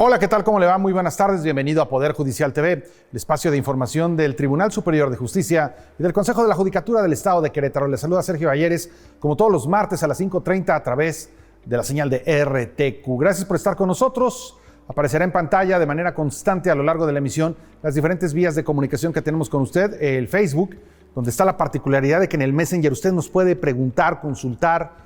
Hola, ¿qué tal? ¿Cómo le va? Muy buenas tardes. Bienvenido a Poder Judicial TV, el espacio de información del Tribunal Superior de Justicia y del Consejo de la Judicatura del Estado de Querétaro. Les saluda Sergio Valleres, como todos los martes a las 5:30 a través de la señal de RTQ. Gracias por estar con nosotros. Aparecerá en pantalla de manera constante a lo largo de la emisión las diferentes vías de comunicación que tenemos con usted. El Facebook, donde está la particularidad de que en el Messenger usted nos puede preguntar, consultar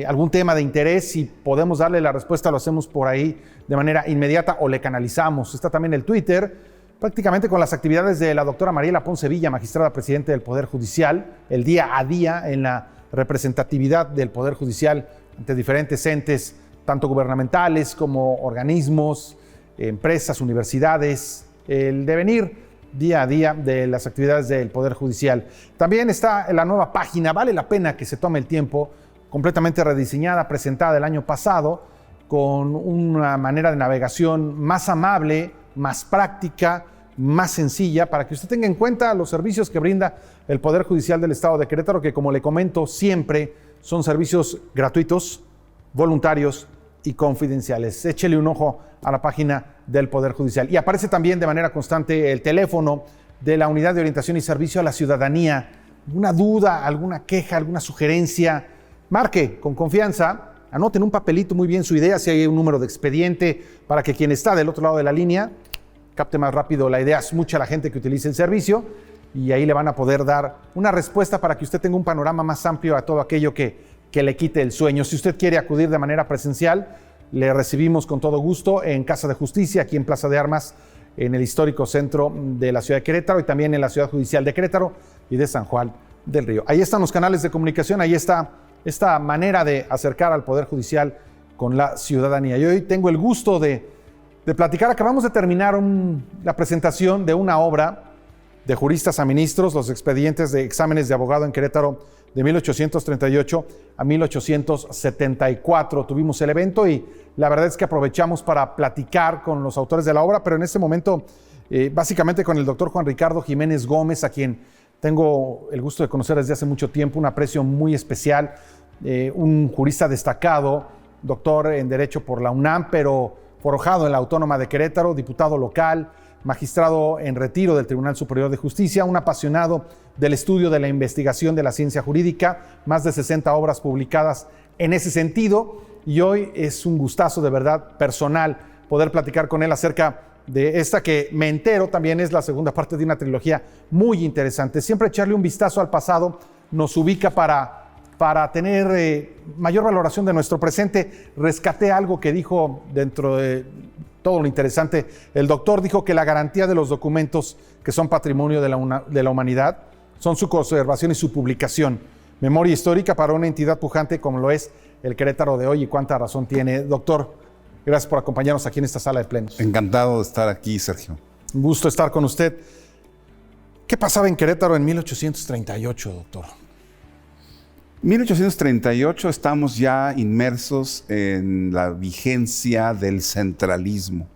algún tema de interés. Si podemos darle la respuesta, lo hacemos por ahí de manera inmediata o le canalizamos. Está también el Twitter, prácticamente con las actividades de la doctora Mariela Ponce Villa, magistrada presidente del Poder Judicial, el día a día en la representatividad del Poder Judicial ante diferentes entes, tanto gubernamentales como organismos, empresas, universidades, el devenir día a día de las actividades del Poder Judicial. También está la nueva página, vale la pena que se tome el tiempo, completamente rediseñada, presentada el año pasado, con una manera de navegación más amable, más práctica, más sencilla, para que usted tenga en cuenta los servicios que brinda el Poder Judicial del Estado de Querétaro, que, como le comento siempre, son servicios gratuitos, voluntarios y confidenciales. Échele un ojo a la página del Poder Judicial. Y aparece también de manera constante el teléfono de la Unidad de Orientación y Servicio a la Ciudadanía. ¿Alguna duda, alguna queja, alguna sugerencia? Marque con confianza, anoten un papelito muy bien su idea, si hay un número de expediente, para que quien está del otro lado de la línea capte más rápido la idea. Es mucha la gente que utiliza el servicio y ahí le van a poder dar una respuesta para que usted tenga un panorama más amplio a todo aquello que le quite el sueño. Si usted quiere acudir de manera presencial, le recibimos con todo gusto en Casa de Justicia, aquí en Plaza de Armas, en el histórico centro de la ciudad de Querétaro, y también en la Ciudad Judicial de Querétaro y de San Juan del Río. Ahí están los canales de comunicación, ahí está esta manera de acercar al Poder Judicial con la ciudadanía. Y hoy tengo el gusto de platicar. Acabamos de terminar la presentación de una obra de juristas a ministros, los expedientes de exámenes de abogado en Querétaro de 1838 a 1874. Tuvimos el evento y la verdad es que aprovechamos para platicar con los autores de la obra, pero en este momento básicamente con el doctor Juan Ricardo Jiménez Gómez, a quien tengo el gusto de conocer desde hace mucho tiempo, un aprecio muy especial, un jurista destacado, doctor en Derecho por la UNAM, pero forjado en la Autónoma de Querétaro, diputado local, magistrado en retiro del Tribunal Superior de Justicia, un apasionado del estudio de la investigación de la ciencia jurídica, más de 60 obras publicadas en ese sentido, y hoy es un gustazo de verdad personal poder platicar con él acerca de esta que me entero también es la segunda parte de una trilogía muy interesante. Siempre echarle un vistazo al pasado nos ubica para tener mayor valoración de nuestro presente. Rescaté algo que dijo dentro de todo lo interesante. El doctor dijo que la garantía de los documentos que son patrimonio de la humanidad son su conservación y su publicación. Memoria histórica para una entidad pujante como lo es el Querétaro de hoy, y cuánta razón tiene. Doctor, gracias por acompañarnos aquí en esta sala de plenos. Encantado de estar aquí, Sergio. Un gusto estar con usted. ¿Qué pasaba en Querétaro en 1838, doctor? 1838 estamos ya inmersos en la vigencia del centralismo.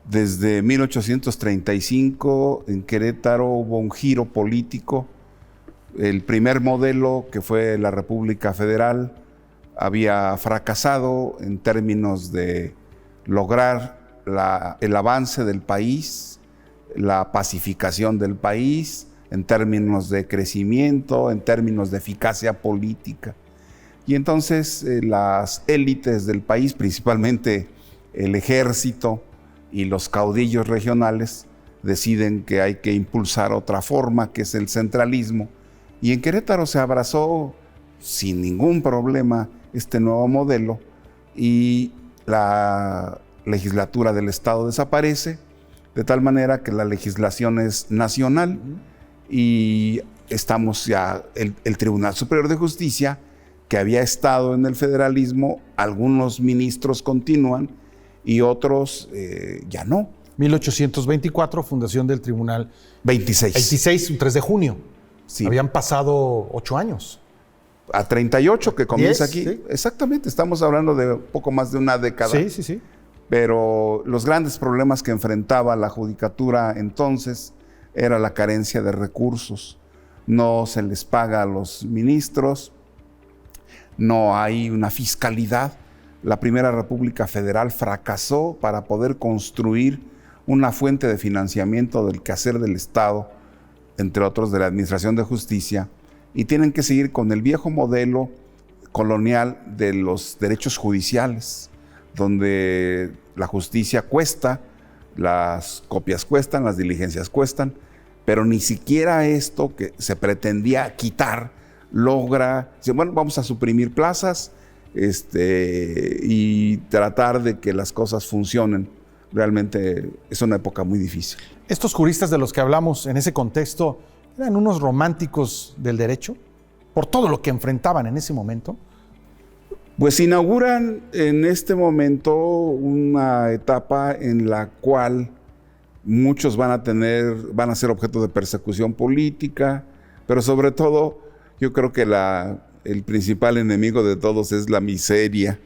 Desde 1835 en Querétaro hubo un giro político. El primer modelo, que fue la República Federal, había fracasado en términos de lograr el avance del país, la pacificación del país, en términos de crecimiento, en términos de eficacia política. Y entonces las élites del país, principalmente el ejército y los caudillos regionales, deciden que hay que impulsar otra forma, que es el centralismo. Y en Querétaro se abrazó sin ningún problema este nuevo modelo, y la legislatura del Estado desaparece, de tal manera que la legislación es nacional, y estamos ya, el Tribunal Superior de Justicia, que había estado en el federalismo, algunos ministros continúan y otros ya no. 1824, fundación del Tribunal. 26, un 3 de junio. Sí. Habían pasado 8 años. A 38 que comienza 10, aquí. sí. Exactamente, estamos hablando de poco más de una década. Sí. Pero los grandes problemas que enfrentaba la judicatura entonces era la carencia de recursos. No se les paga a los ministros, no hay una fiscalidad. la Primera República Federal fracasó para poder construir una fuente de financiamiento del quehacer del Estado, entre otros de la Administración de Justicia, y tienen que seguir con el viejo modelo colonial de los derechos judiciales, donde la justicia cuesta, las copias cuestan, las diligencias cuestan, pero ni siquiera esto que se pretendía quitar logra, bueno, vamos a suprimir plazas y tratar de que las cosas funcionen. Realmente es una época muy difícil. ¿Estos juristas de los que hablamos en ese contexto eran unos románticos del derecho por todo lo que enfrentaban en ese momento? Pues inauguran en este momento una etapa en la cual muchos van a ser objeto de persecución política, pero sobre todo yo creo que el principal enemigo de todos es la miseria,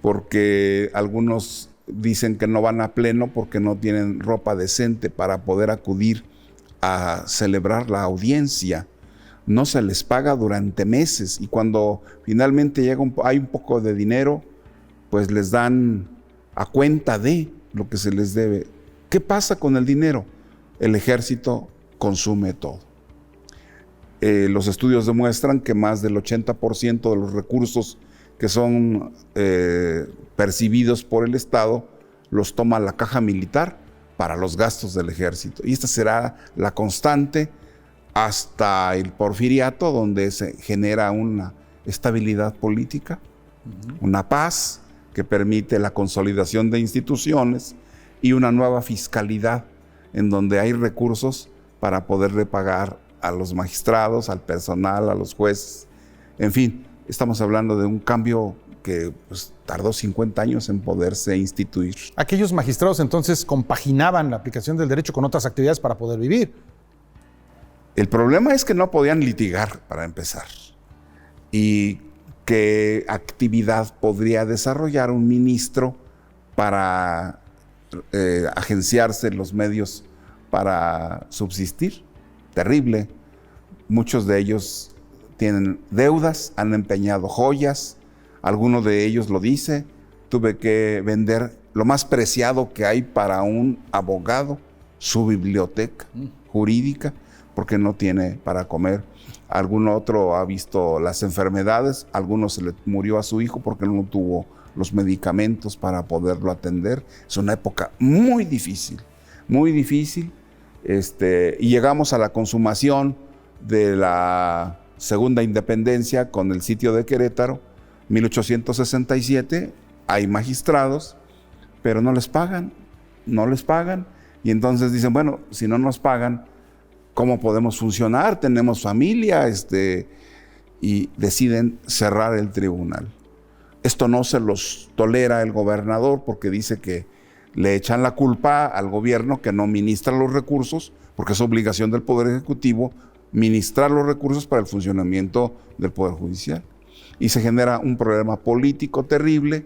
porque algunos dicen que no van a pleno porque no tienen ropa decente para poder acudir a celebrar la audiencia. No se les paga durante meses y cuando finalmente hay un poco de dinero, pues les dan a cuenta de lo que se les debe. ¿Qué pasa con el dinero? El ejército consume todo. Los estudios demuestran que más del 80% de los recursos que son percibidos por el Estado los toma la caja militar para los gastos del ejército. Y esta será la constante hasta el porfiriato, donde se genera una estabilidad política, una paz que permite la consolidación de instituciones y una nueva fiscalidad en donde hay recursos para poderle pagar a los magistrados, al personal, a los jueces. En fin, estamos hablando de un cambio que tardó 50 años en poderse instituir. Aquellos magistrados entonces compaginaban la aplicación del derecho con otras actividades para poder vivir. El problema es que no podían litigar, para empezar. ¿Y qué actividad podría desarrollar un ministro para agenciarse los medios para subsistir? Terrible. Muchos de ellos tienen deudas, han empeñado joyas. Alguno de ellos lo dice: tuve que vender lo más preciado que hay para un abogado, su biblioteca jurídica, porque no tiene para comer. Algún otro ha visto las enfermedades, a algunos se le murió a su hijo porque no tuvo los medicamentos para poderlo atender. Es una época muy difícil, muy difícil. Y llegamos a la consumación de la segunda independencia con el sitio de Querétaro, 1867. Hay magistrados, pero no les pagan, y entonces dicen, bueno, si no nos pagan, ¿cómo podemos funcionar? Tenemos familia, y deciden cerrar el tribunal. Esto no se los tolera el gobernador porque dice que le echan la culpa al gobierno que no ministra los recursos, porque es obligación del Poder Ejecutivo ministrar los recursos para el funcionamiento del Poder Judicial. Y se genera un problema político terrible.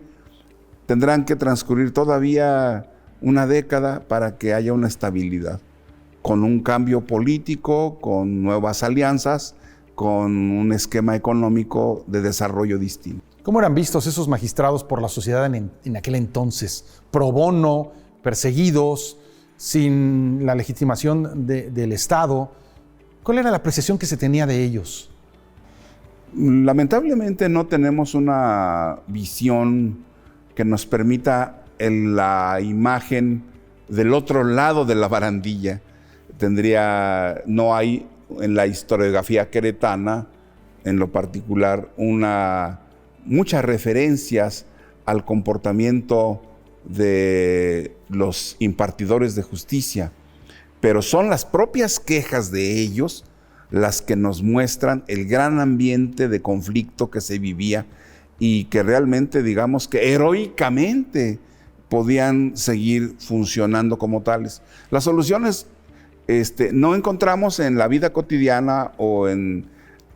Tendrán que transcurrir todavía una década para que haya una estabilidad, con un cambio político, con nuevas alianzas, con un esquema económico de desarrollo distinto. ¿Cómo eran vistos esos magistrados por la sociedad en aquel entonces? Pro bono, perseguidos, sin la legitimación del Estado. ¿Cuál era la apreciación que se tenía de ellos? Lamentablemente no tenemos una visión que nos permita la imagen del otro lado de la barandilla. No hay en la historiografía queretana, en lo particular, muchas referencias al comportamiento de los impartidores de justicia, pero son las propias quejas de ellos las que nos muestran el gran ambiente de conflicto que se vivía y que realmente, digamos que heroicamente podían seguir funcionando como tales. Las soluciones no encontramos en la vida cotidiana o en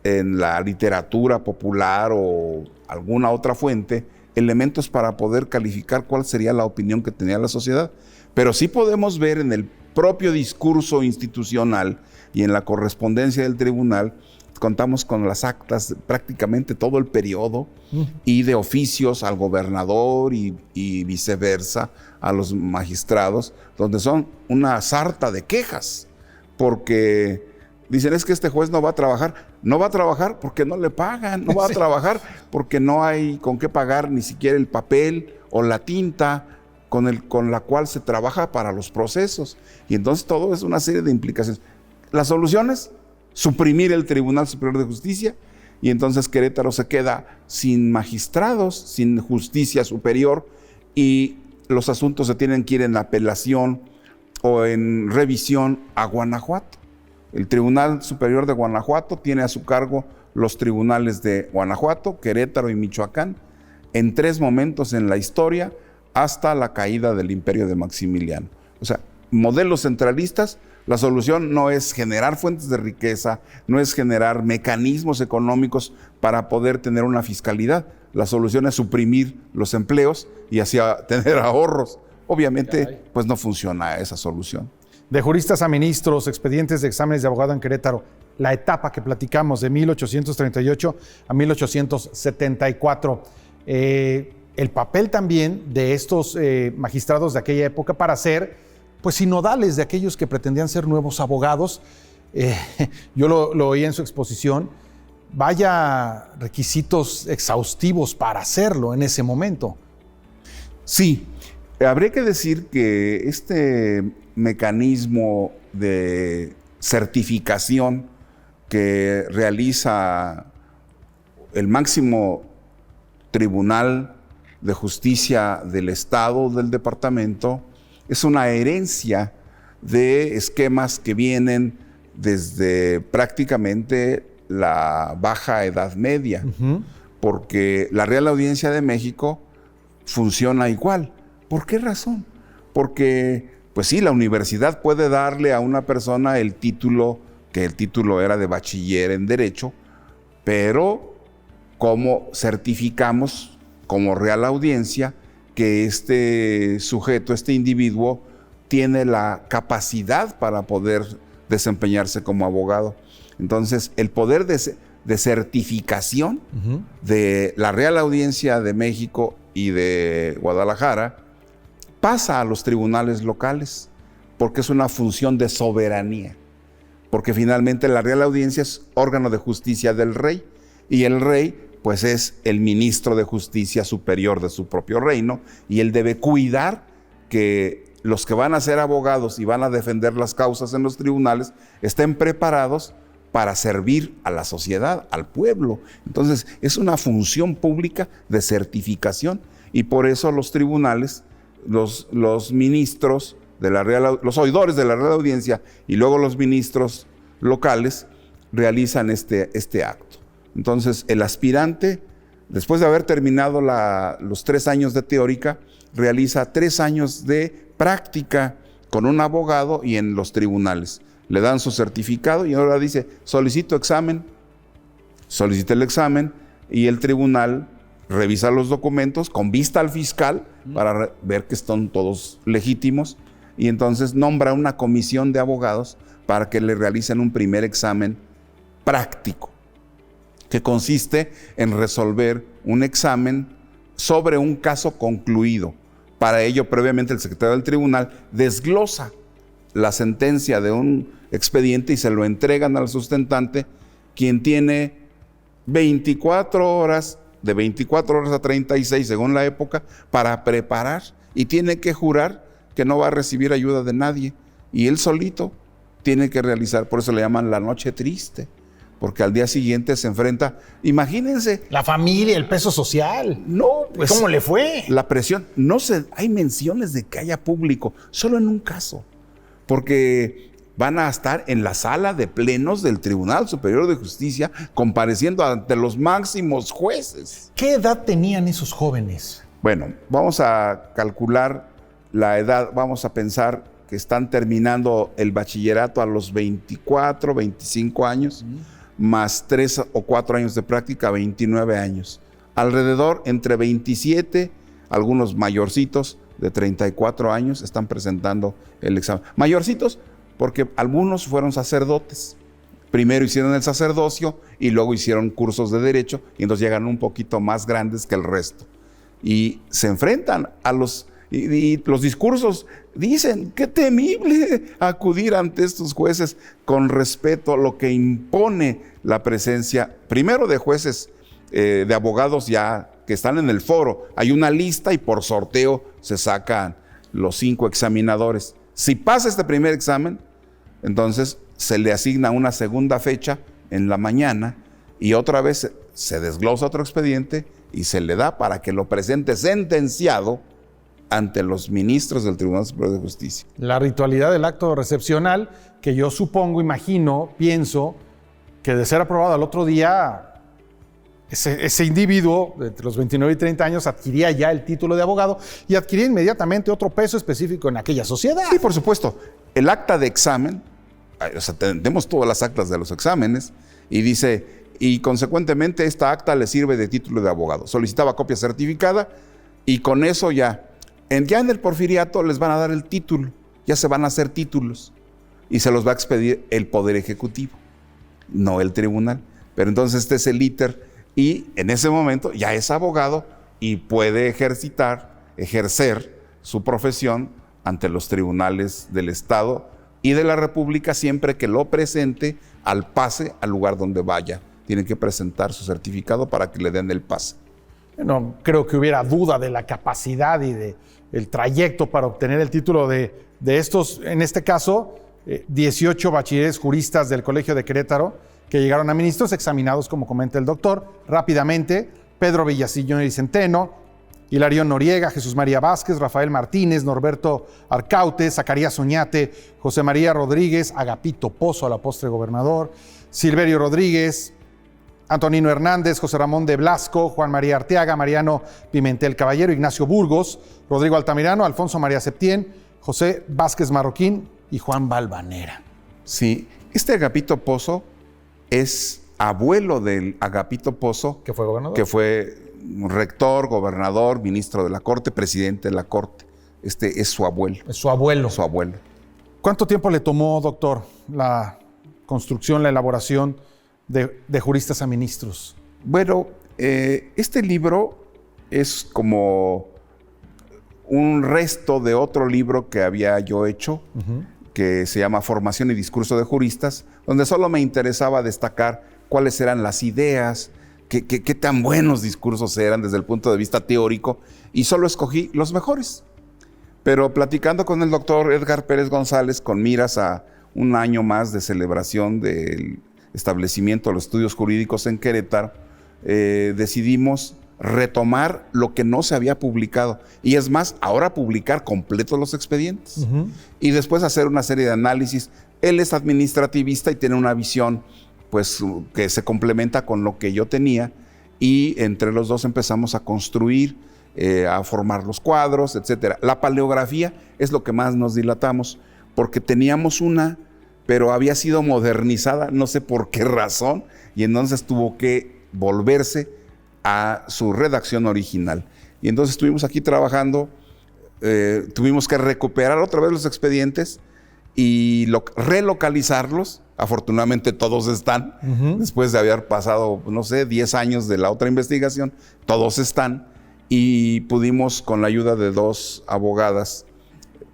la literatura popular o alguna otra fuente elementos para poder calificar cuál sería la opinión que tenía la sociedad, pero sí podemos ver en el propio discurso institucional y en la correspondencia del tribunal contamos con las actas prácticamente todo el periodo y de oficios al gobernador y viceversa a los magistrados, donde son una sarta de quejas, porque dicen es que este juez no va a trabajar. No va a trabajar porque no le pagan, no va a trabajar porque no hay con qué pagar ni siquiera el papel o la tinta con la cual se trabaja para los procesos. Y entonces todo es una serie de implicaciones. Las soluciones: suprimir el Tribunal Superior de Justicia, y entonces Querétaro se queda sin magistrados, sin justicia superior, y los asuntos se tienen que ir en apelación o en revisión a Guanajuato. El Tribunal Superior de Guanajuato tiene a su cargo los tribunales de Guanajuato, Querétaro y Michoacán, en 3 momentos en la historia hasta la caída del imperio de Maximiliano. O sea, modelos centralistas. La solución no es generar fuentes de riqueza, no es generar mecanismos económicos para poder tener una fiscalidad. La solución es suprimir los empleos y así tener ahorros. Obviamente, pues no funciona esa solución. De juristas a ministros, expedientes de exámenes de abogado en Querétaro, la etapa que platicamos de 1838 a 1874. El papel también de estos magistrados de aquella época para ser pues sinodales de aquellos que pretendían ser nuevos abogados. Yo lo oí en su exposición. Vaya requisitos exhaustivos para hacerlo en ese momento. Sí, habría que decir que este mecanismo de certificación que realiza el máximo Tribunal de Justicia del Estado, del departamento, es una herencia de esquemas que vienen desde prácticamente la Baja Edad Media, porque la Real Audiencia de México funciona igual. ¿Por qué razón? Porque, pues sí, la universidad puede darle a una persona el título, que el título era de bachiller en Derecho, pero ¿cómo certificamos como Real Audiencia que este sujeto, este individuo, tiene la capacidad para poder desempeñarse como abogado? Entonces, el poder de certificación de la Real Audiencia de México y de Guadalajara pasa a los tribunales locales, porque es una función de soberanía, porque finalmente la Real Audiencia es órgano de justicia del rey, y el rey pues es el ministro de justicia superior de su propio reino, y él debe cuidar que los que van a ser abogados y van a defender las causas en los tribunales estén preparados para servir a la sociedad, al pueblo. Entonces, es una función pública de certificación, y por eso los tribunales, los ministros de la los oidores de la Real Audiencia y luego los ministros locales realizan este acto. Entonces, el aspirante, después de haber terminado los 3 años de teórica, realiza 3 años de práctica con un abogado y en los tribunales. Le dan su certificado y ahora dice, solicito examen, solicita el examen, y el tribunal revisa los documentos con vista al fiscal para ver que están todos legítimos, y entonces nombra una comisión de abogados para que le realicen un primer examen práctico, que consiste en resolver un examen sobre un caso concluido. Para ello, previamente, el secretario del tribunal desglosa la sentencia de un expediente y se lo entregan al sustentante, quien tiene 24 horas, de 24 horas a 36, según la época, para preparar, y tiene que jurar que no va a recibir ayuda de nadie, y él solito tiene que realizar. Por eso le llaman la noche triste, porque al día siguiente se enfrenta, imagínense. La familia, el peso social. No, pues, ¿cómo le fue? La presión. Hay menciones de que haya público, solo en un caso, porque van a estar en la sala de plenos del Tribunal Superior de Justicia compareciendo ante los máximos jueces. ¿Qué edad tenían esos jóvenes? Bueno, vamos a calcular la edad, vamos a pensar que están terminando el bachillerato a los 24, 25 años, más 3 o 4 años de práctica, 29 años. Alrededor, entre 27, algunos mayorcitos de 34 años están presentando el examen. Mayorcitos porque algunos fueron sacerdotes Primero hicieron el sacerdocio y luego hicieron cursos de derecho y entonces llegan un poquito más grandes que el resto. Y se enfrentan a los discursos dicen, qué temible acudir ante estos jueces con respeto a lo que impone la presencia, primero de jueces, de abogados ya que están en el foro. Hay una lista y por sorteo se sacan los 5 examinadores. Si pasa este primer examen, entonces se le asigna una segunda fecha en la mañana y otra vez se desglosa otro expediente y se le da para que lo presente sentenciado ante los ministros del Tribunal Superior de Justicia. La ritualidad del acto recepcional, que yo supongo, imagino, pienso, que de ser aprobado al otro día, ese individuo de entre los 29 y 30 años adquiría ya el título de abogado y adquiría inmediatamente otro peso específico en aquella sociedad. Sí, por supuesto. El acta de examen, o sea, tenemos todas las actas de los exámenes y dice, y consecuentemente esta acta le sirve de título de abogado. Solicitaba copia certificada y con eso ya en el porfiriato les van a dar el título, ya se van a hacer títulos y se los va a expedir el Poder Ejecutivo, no el tribunal. Pero entonces este es el íter y en ese momento ya es abogado y puede ejercer su profesión ante los tribunales del Estado y de la República siempre que lo presente al pase al lugar donde vaya. Tiene que presentar su certificado para que le den el pase. No creo que hubiera duda de la capacidad y el trayecto para obtener el título de estos, en este caso, 18 bachilleres juristas del Colegio de Querétaro que llegaron a ministros examinados, como comenta el doctor, rápidamente: Pedro Villaseñor y Centeno, Hilarión Noriega, Jesús María Vázquez, Rafael Martínez, Norberto Arcaute, Zacarías Oñate, José María Rodríguez, Agapito Pozo, a la postre gobernador, Silverio Rodríguez, Antonino Hernández, José Ramón de Blasco, Juan María Arteaga, Mariano Pimentel Caballero, Ignacio Burgos, Rodrigo Altamirano, Alfonso María Septién, José Vázquez Marroquín y Juan Valvanera. Sí, este Agapito Pozo es abuelo del Agapito Pozo, que fue gobernador, que fue rector, gobernador, ministro de la Corte, presidente de la Corte. Este es su abuelo. Es su abuelo. Su abuelo. ¿Cuánto tiempo le tomó, doctor, la construcción, la elaboración de juristas a ministros? Bueno, este libro es como un resto de otro libro que había yo hecho, que se llama Formación y Discurso de Juristas, donde solo me interesaba destacar cuáles eran las ideas, qué tan buenos discursos eran desde el punto de vista teórico, y solo escogí los mejores. Pero platicando con el doctor Edgar Pérez González, con miras a un año más de celebración del establecimiento de los estudios jurídicos en Querétaro, decidimos retomar lo que no se había publicado. Y es más, ahora publicar completos los expedientes. Y después hacer una serie de análisis. Él es administrativista y tiene una visión pues, que se complementa con lo que yo tenía. Y entre los dos empezamos a construir, a formar los cuadros, etc. La paleografía es lo que más nos dilatamos, porque teníamos una, pero había sido modernizada, no sé por qué razón, y entonces tuvo que volverse a su redacción original. Y entonces estuvimos aquí trabajando, tuvimos que recuperar otra vez los expedientes y relocalizarlos. Afortunadamente todos están, después de haber pasado, no sé, 10 años de la otra investigación, todos están, y pudimos, con la ayuda de 2 abogadas,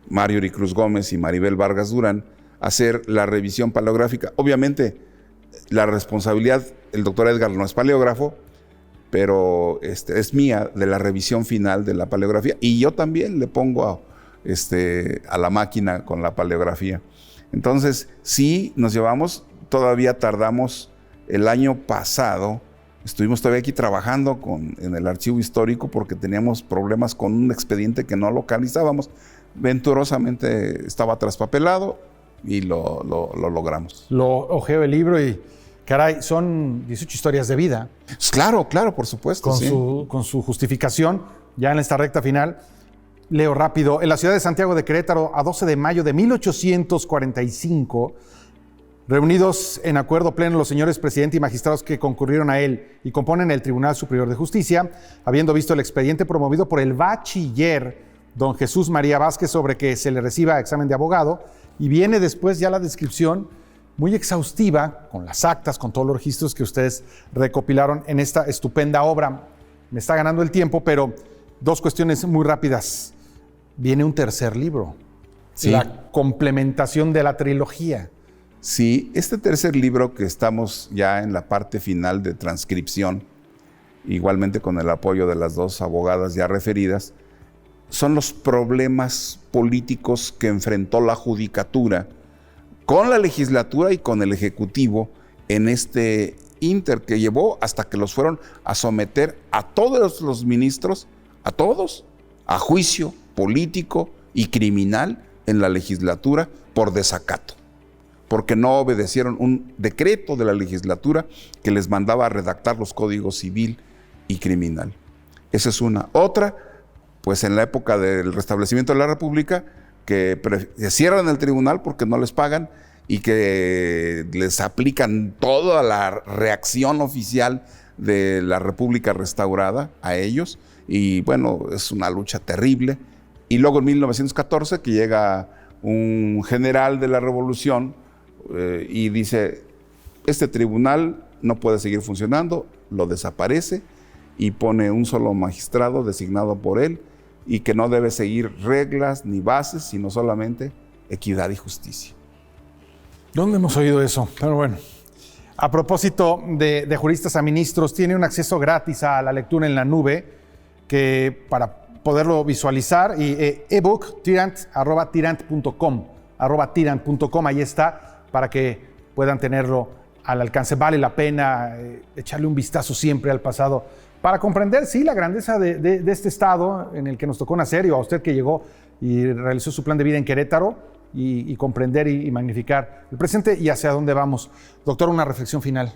Marjorie Cruz Gómez y Maribel Vargas Durán, hacer la revisión paleográfica. Obviamente, la responsabilidad, el doctor Edgar no es paleógrafo, pero es mía, de la revisión final de la paleografía, y yo también le pongo a la máquina con la paleografía. Entonces, sí, nos llevamos, todavía tardamos el año pasado, estuvimos todavía aquí trabajando en el archivo histórico porque teníamos problemas con un expediente que no localizábamos. Venturosamente estaba traspapelado y lo logramos. Lo ojeo el libro y, caray, son 18 historias de vida. Claro, por supuesto. Con su justificación, ya en esta recta final. Leo rápido. En la ciudad de Santiago de Querétaro, a 12 de mayo de 1845, reunidos en acuerdo pleno los señores presidente y magistrados que concurrieron a él y componen el Tribunal Superior de Justicia, habiendo visto el expediente promovido por el bachiller don Jesús María Vázquez sobre que se le reciba examen de abogado, y viene después ya la descripción muy exhaustiva, con las actas, con todos los registros que ustedes recopilaron en esta estupenda obra. Me está ganando el tiempo, pero dos cuestiones muy rápidas. Viene un tercer libro, Sí. la complementación de la trilogía. Sí, este tercer libro que estamos ya en la parte final de transcripción, igualmente con el apoyo de las dos abogadas ya referidas, son los problemas políticos que enfrentó la judicatura con la legislatura y con el ejecutivo en este ínter que llevó hasta que los fueron a someter a todos los ministros, a todos, a juicio político y criminal en la legislatura por desacato, porque no obedecieron un decreto de la legislatura que les mandaba a redactar los códigos civil y criminal. Esa es una. Otra, pues en la época del restablecimiento de la República, que cierran el tribunal porque no les pagan y que les aplican toda la reacción oficial de la República restaurada a ellos. Y bueno, es una lucha terrible. Y luego en 1914 que llega un general de la Revolución y dice, este tribunal no puede seguir funcionando, lo desaparece y pone un solo magistrado designado por él y que no debe seguir reglas ni bases, sino solamente equidad y justicia. ¿Dónde hemos oído eso? Pero bueno, a propósito de juristas a ministros, tiene un acceso gratis a la lectura en la nube que para poderlo visualizar, y ebook tirant@tirant.com, ahí está, para que puedan tenerlo al alcance. Vale la pena echarle un vistazo siempre al pasado para comprender, sí, la grandeza de este estado en el que nos tocó nacer, y a usted que llegó y realizó su plan de vida en Querétaro, y comprender y magnificar el presente y hacia dónde vamos. Doctor, una reflexión final.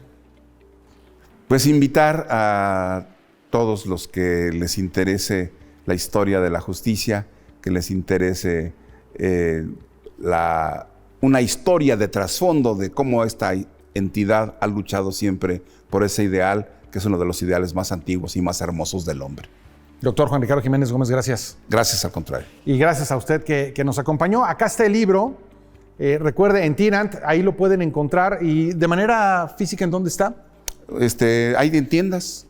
Pues invitar a todos los que les interese la historia de la justicia, que les interese una historia de trasfondo de cómo esta entidad ha luchado siempre por ese ideal, que es uno de los ideales más antiguos y más hermosos del hombre. Doctor Juan Ricardo Jiménez Gómez, gracias. Gracias, al contrario. Y gracias a usted que nos acompañó. Acá está el libro. Recuerde, en Tirant, ahí lo pueden encontrar. ¿Y de manera física en dónde está? Hay en tiendas,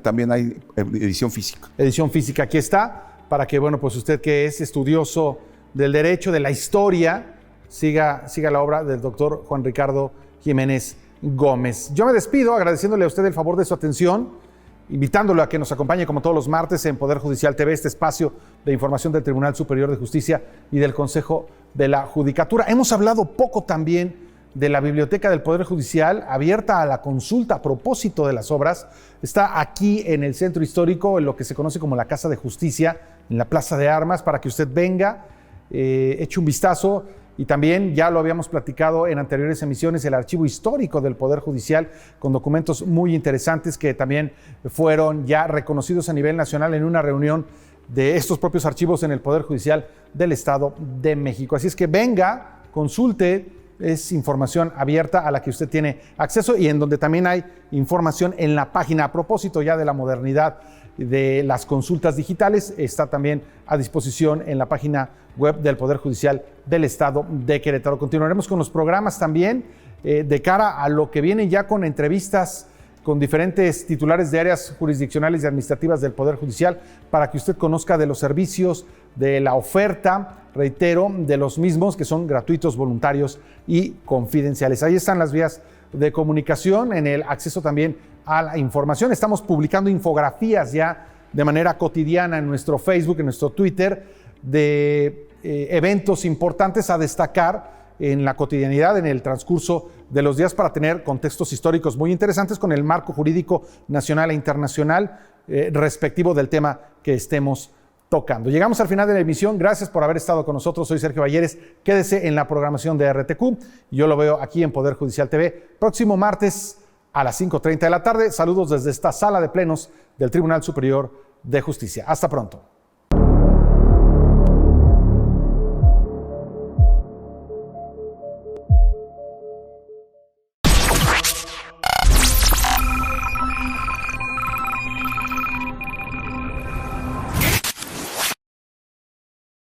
también hay edición física. Edición física, aquí está, para que, bueno, pues usted que es estudioso del derecho, de la historia, siga la obra del doctor Juan Ricardo Jiménez Gómez. Yo me despido agradeciéndole a usted el favor de su atención, invitándolo a que nos acompañe como todos los martes en Poder Judicial TV, este espacio de información del Tribunal Superior de Justicia y del Consejo de la Judicatura. Hemos hablado poco también de la Biblioteca del Poder Judicial, abierta a la consulta a propósito de las obras. Está aquí en el Centro Histórico, en lo que se conoce como la Casa de Justicia, en la Plaza de Armas, para que usted venga, eche un vistazo. Y también, ya lo habíamos platicado en anteriores emisiones, el archivo histórico del Poder Judicial, con documentos muy interesantes que también fueron ya reconocidos a nivel nacional en una reunión de estos propios archivos en el Poder Judicial del Estado de México. Así es que venga, consulte, es información abierta a la que usted tiene acceso y en donde también hay información en la página. A propósito ya de la modernidad de las consultas digitales, está también a disposición en la página web del Poder Judicial del Estado de Querétaro. Continuaremos con los programas también de cara a lo que viene ya con entrevistas con diferentes titulares de áreas jurisdiccionales y administrativas del Poder Judicial para que usted conozca de los servicios, de la oferta, reitero, de los mismos que son gratuitos, voluntarios y confidenciales. Ahí están las vías de comunicación, en el acceso también a la información. Estamos publicando infografías ya de manera cotidiana en nuestro Facebook, en nuestro Twitter, de eventos importantes a destacar en la cotidianidad, en el transcurso de los días, para tener contextos históricos muy interesantes con el marco jurídico nacional e internacional respectivo del tema que estemos tocando. Llegamos al final de la emisión. Gracias por haber estado con nosotros. Soy Sergio Valleres. Quédese en la programación de RTQ. Yo lo veo aquí en Poder Judicial TV próximo martes a las 5:30 de la tarde. Saludos desde esta sala de plenos del Tribunal Superior de Justicia. Hasta pronto.